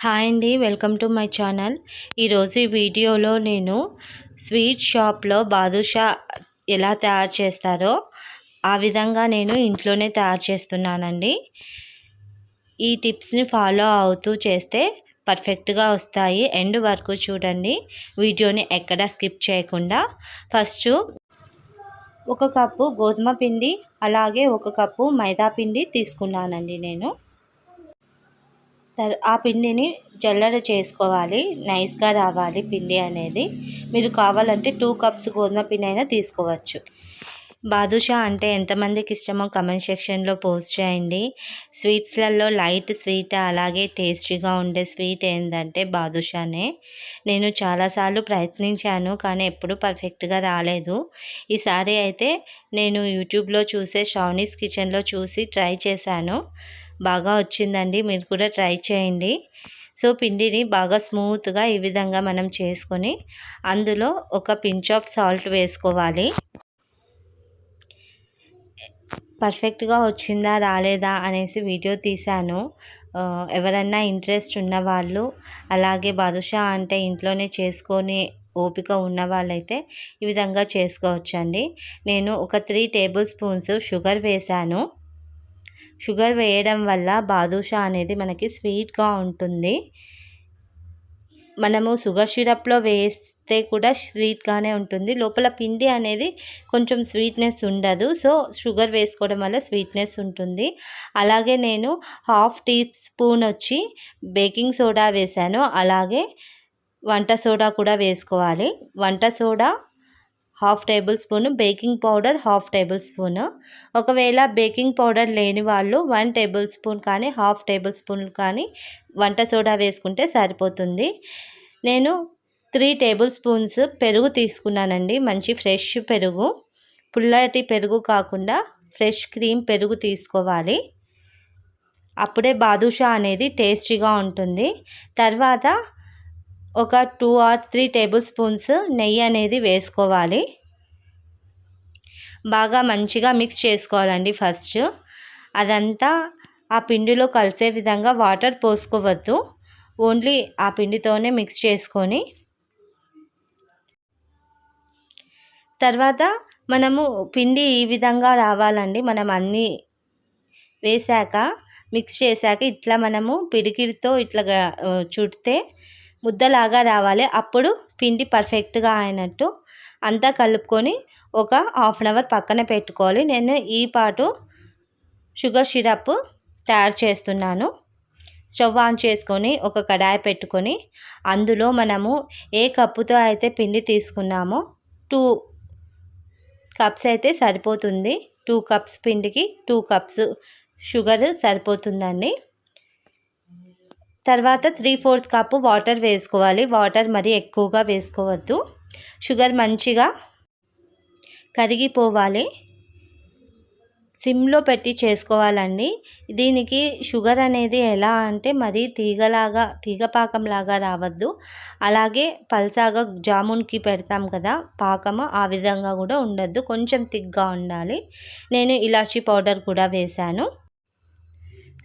Hi అండి, welcome to my channel. ఈరోజు ఈ వీడియోలో నేను స్వీట్ షాప్లో బాదుషా ఎలా తయారు చేస్తారో ఆ విధంగా నేను ఇంట్లోనే తయారు చేస్తున్నానండి. ఈ టిప్స్ని ఫాలో అవుతూ చేస్తే పర్ఫెక్ట్గా వస్తాయి. ఎండ్ వరకు చూడండి, వీడియోని ఎక్కడా స్కిప్ చేయకుండా. ఫస్ట్ 1 కప్పు గోధుమ పిండి, అలాగే 1 కప్పు మైదా పిండి తీసుకున్నానండి నేను. ఆ పిండిని జల్లెడ చేసుకోవాలి, నైస్గా రావాలి పిండి అనేది. మీరు కావాలంటే 2 కప్స్ గోధుమ పిండి అయినా తీసుకోవచ్చు. బాదుషా అంటే ఎంతమందికి ఇష్టమో కమెంట్ సెక్షన్లో పోస్ట్ చేయండి. స్వీట్స్లలో లైట్ స్వీట్ అలాగే టేస్టీగా ఉండే స్వీట్ ఏంటంటే బాదుషానే. నేను చాలాసార్లు ప్రయత్నించాను, కానీ ఎప్పుడూ పర్ఫెక్ట్గా రాలేదు. ఈసారి అయితే నేను యూట్యూబ్లో చూసే శ్రావణీస్ కిచెన్లో చూసి ట్రై చేశాను. బాగా వచ్చిందండి, మీరు కూడా ట్రై చేయండి. సో పిండిని బాగా స్మూత్గా ఈ విధంగా మనం చేసుకొని అందులో ఒక పించ్ ఆఫ్ సాల్ట్ వేసుకోవాలి. పర్ఫెక్ట్గా వచ్చిందా రాలేదా అనేసి వీడియో తీశాను. ఎవరన్నా ఇంట్రెస్ట్ ఉన్నవాళ్ళు, అలాగే బాదుషా అంటే ఇంట్లోనే చేసుకొని ఓపిక ఉన్న వాళ్ళైతే ఈ విధంగా చేసుకోవచ్చండి. నేను ఒక 3 టేబుల్ స్పూన్స్ షుగర్ వేశాను. షుగర్ వేయడం వల్ల బాదుషా అనేది మనకి స్వీట్గా ఉంటుంది. మనము షుగర్ సిరప్లో వేస్తే కూడా స్వీట్గానే ఉంటుంది, లోపల పిండి అనేది కొంచెం స్వీట్నెస్ ఉండదు. సో షుగర్ వేసుకోవడం వల్ల స్వీట్నెస్ ఉంటుంది. అలాగే నేను 1/2 టీ స్పూన్ వచ్చి బేకింగ్ సోడా వేశాను, అలాగే వంట సోడా కూడా వేసుకోవాలి. వంట soda 1/2 table spoon, baking powder 1/2 table spoon. ఒకవేళ బేకింగ్ పౌడర్ లేని వాళ్ళు 1 టేబుల్ స్పూన్ కానీ 1/2 టేబుల్ స్పూన్ కానీ వంట సోడా వేసుకుంటే సరిపోతుంది. నేను 3 టేబుల్ స్పూన్స్ పెరుగు తీసుకున్నానండి. మంచి ఫ్రెష్ పెరుగు, పుల్లటి పెరుగు కాకుండా ఫ్రెష్ క్రీమ్ పెరుగు తీసుకోవాలి. అప్పుడే బాదుషా అనేది టేస్టీగా ఉంటుంది. తర్వాత ఒక 2 or 3 టేబుల్ స్పూన్స్ నెయ్యి అనేది వేసుకోవాలి. బాగా మంచిగా మిక్స్ చేసుకోవాలండి. ఫస్ట్ అదంతా ఆ పిండిలో కలిసే విధంగా వాటర్ పోసుకోవద్దు, ఓన్లీ ఆ పిండితోనే మిక్స్ చేసుకొని తర్వాత మనము పిండి ఈ విధంగా రావాలండి. మనం అన్నీ వేశాక మిక్స్ చేశాక ఇట్లా మనము పిడికిడితో ఇట్లా చుడితే ముద్దలాగా రావాలి. అప్పుడు పిండి పర్ఫెక్ట్గా అయినట్టు. అంతా కలుపుకొని ఒక 1/2 అవర్ పక్కన పెట్టుకోవాలి. నేను ఈ పాటు షుగర్ సిరప్ తయారు చేస్తున్నాను. స్టవ్ ఆన్ చేసుకొని ఒక కడాయి పెట్టుకొని అందులో మనము ఏ కప్పుతో అయితే పిండి తీసుకున్నామో 2 కప్స్ అయితే సరిపోతుంది. 2 కప్స్ పిండికి 2 కప్స్ షుగర్ సరిపోతుందండి. తర్వాత 3/4 కప్పు వాటర్ వేసుకోవాలి. వాటర్ మరీ ఎక్కువగా వేసుకోవద్దు, షుగర్ మంచిగా కరిగిపోవాలి. సిమ్లో పెట్టి చేసుకోవాలండి. దీనికి షుగర్ అనేది ఎలా అంటే మరీ తీగపాకంలాగా రావద్దు, అలాగే పల్సాగా జామున్కి పెడతాం కదా పాకము, ఆ విధంగా కూడా ఉండద్దు, కొంచెం థిక్గా ఉండాలి. నేను ఇలాచీ పౌడర్ కూడా వేశాను.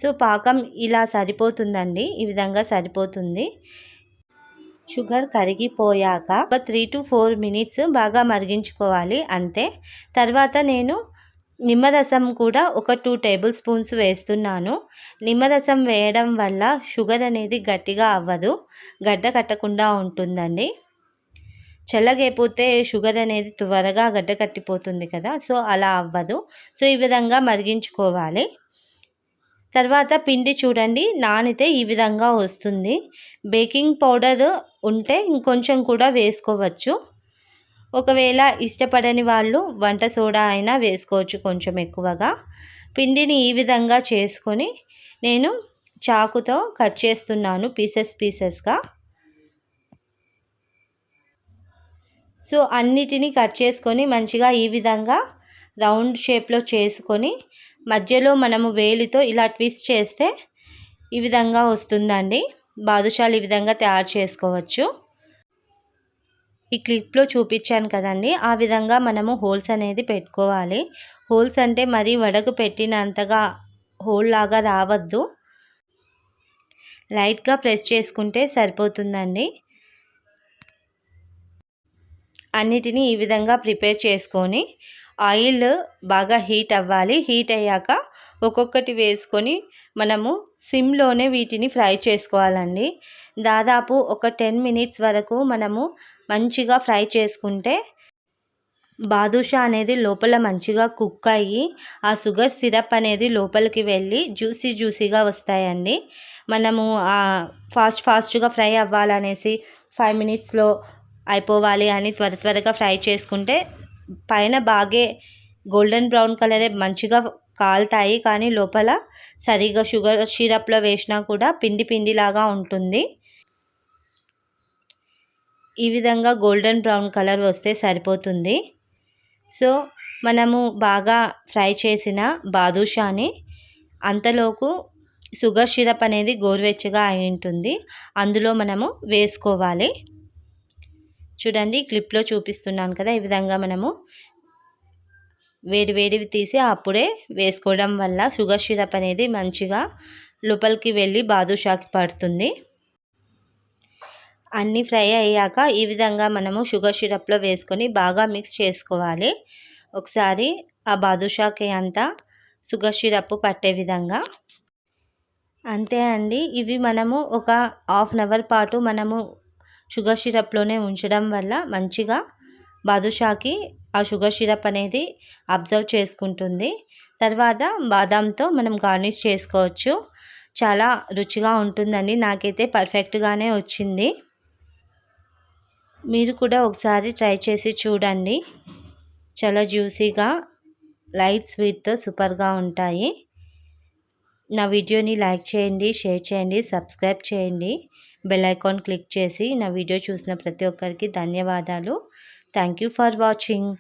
సో పాకం ఇలా సరిపోతుందండి, ఈ విధంగా సరిపోతుంది. షుగర్ కరిగిపోయాక ఒక 3 to 4 మినిట్స్ బాగా మరిగించుకోవాలి, అంతే. తర్వాత నేను నిమ్మరసం కూడా ఒక 2 టేబుల్ స్పూన్స్ వేస్తున్నాను. నిమ్మరసం వేయడం వల్ల షుగర్ అనేది గట్టిగా అవ్వదు, గడ్డ కట్టకుండా ఉంటుందండి. చల్లగైపోతే షుగర్ అనేది త్వరగా గడ్డ కట్టిపోతుంది కదా, సో అలా అవ్వదు. సో ఈ విధంగా మరిగించుకోవాలి. తర్వాత పిండి చూడండి నానితే ఈ విధంగా వస్తుంది. బేకింగ్ పౌడర్ ఉంటే ఇంకొంచెం కూడా వేసుకోవచ్చు. ఒకవేళ ఇష్టపడని వాళ్ళు వంట సోడా అయినా వేసుకోవచ్చు కొంచెం ఎక్కువగా. పిండిని ఈ విధంగా చేసుకొని నేను చాకుతో కట్ చేస్తున్నాను పీసెస్గా. సో అన్నిటినీ కట్ చేసుకొని మంచిగా ఈ విధంగా రౌండ్ షేప్లో చేసుకొని మధ్యలో మనము వేలితో ఇలా ట్విస్ట్ చేస్తే ఈ విధంగా వస్తుందండి. బాదుషాలు ఈ విధంగా తయారు చేసుకోవచ్చు. ఈ క్లిప్లో చూపించాను కదండి, ఆ విధంగా మనము హోల్స్ అనేది పెట్టుకోవాలి. హోల్స్ అంటే మరీ వడకు పెట్టినంతగా హోల్ లాగా రావద్దు, లైట్గా ప్రెస్ చేసుకుంటే సరిపోతుందండి. అన్నిటినీ ఈ విధంగా ప్రిపేర్ చేసుకొని ఆయిల్ బాగా హీట్ అవ్వాలి. హీట్ అయ్యాక ఒక్కొక్కటి వేసుకొని మనము సిమ్లోనే వీటిని ఫ్రై చేసుకోవాలండి. దాదాపు ఒక 10 మినిట్స్ వరకు మనము మంచిగా ఫ్రై చేసుకుంటే బాదుషా అనేది లోపల మంచిగా కుక్ అయ్యి ఆ షుగర్ సిరప్ అనేది లోపలికి వెళ్ళి జ్యూసీగా వస్తాయండి. మనము ఫాస్ట్గా ఫ్రై అవ్వాలనేసి 5 మినిట్స్లో అయిపోవాలి అని త్వరగా ఫ్రై చేసుకుంటే పైన బాగే గోల్డెన్ బ్రౌన్ కలరే మంచిగా కాలుతాయి, కానీ లోపల సరిగా షుగర్ సిరప్లో వేసినా కూడా పిండిలాగా ఉంటుంది. ఈ విధంగా గోల్డెన్ బ్రౌన్ కలర్ వస్తే సరిపోతుంది. సో మనము బాగా ఫ్రై చేసిన బాదుషాని అంతలోపు షుగర్ సిరప్ అనేది గోరువెచ్చగా అయి ఉంటుంది, అందులో మనము వేసుకోవాలి. చూడండి, క్లిప్లో చూపిస్తున్నాను కదా, ఈ విధంగా మనము వేడివి తీసి అప్పుడే వేసుకోవడం వల్ల షుగర్ సిరప్ అనేది మంచిగా లోపలికి వెళ్ళి బాదుషాకి పడుతుంది. అన్నీ ఫ్రై అయ్యాక ఈ విధంగా మనము షుగర్ సిరప్లో వేసుకొని బాగా మిక్స్ చేసుకోవాలి. ఒకసారి ఆ బాదుషాకి అంతా షుగర్ సిరప్ పట్టే విధంగా. అంతే అండి. ఇవి మనము ఒక హాఫ్ అన్ అవర్ పాటు మనము షుగర్ సిరప్లోనే ఉంచడం వల్ల మంచిగా బాదుషాకి ఆ షుగర్ సిరప్ అనేది అబ్జర్వ్ చేసుకుంటుంది. తర్వాత బాదంతో మనం గార్నిష్ చేసుకోవచ్చు. చాలా రుచిగా ఉంటుందండి. నాకైతే పర్ఫెక్ట్గానే వచ్చింది. మీరు కూడా ఒకసారి ట్రై చేసి చూడండి. చాలా జ్యూసీగా లైట్ స్వీట్తో సూపర్గా ఉంటాయి. నా వీడియోని లైక్ చేయండి, షేర్ చేయండి, సబ్స్క్రైబ్ చేయండి. బెల్ ఐకాన్ క్లిక్ చేసి నా వీడియో చూసిన ప్రతి ఒక్కరికి ధన్యవాదాలు. Thank you for watching.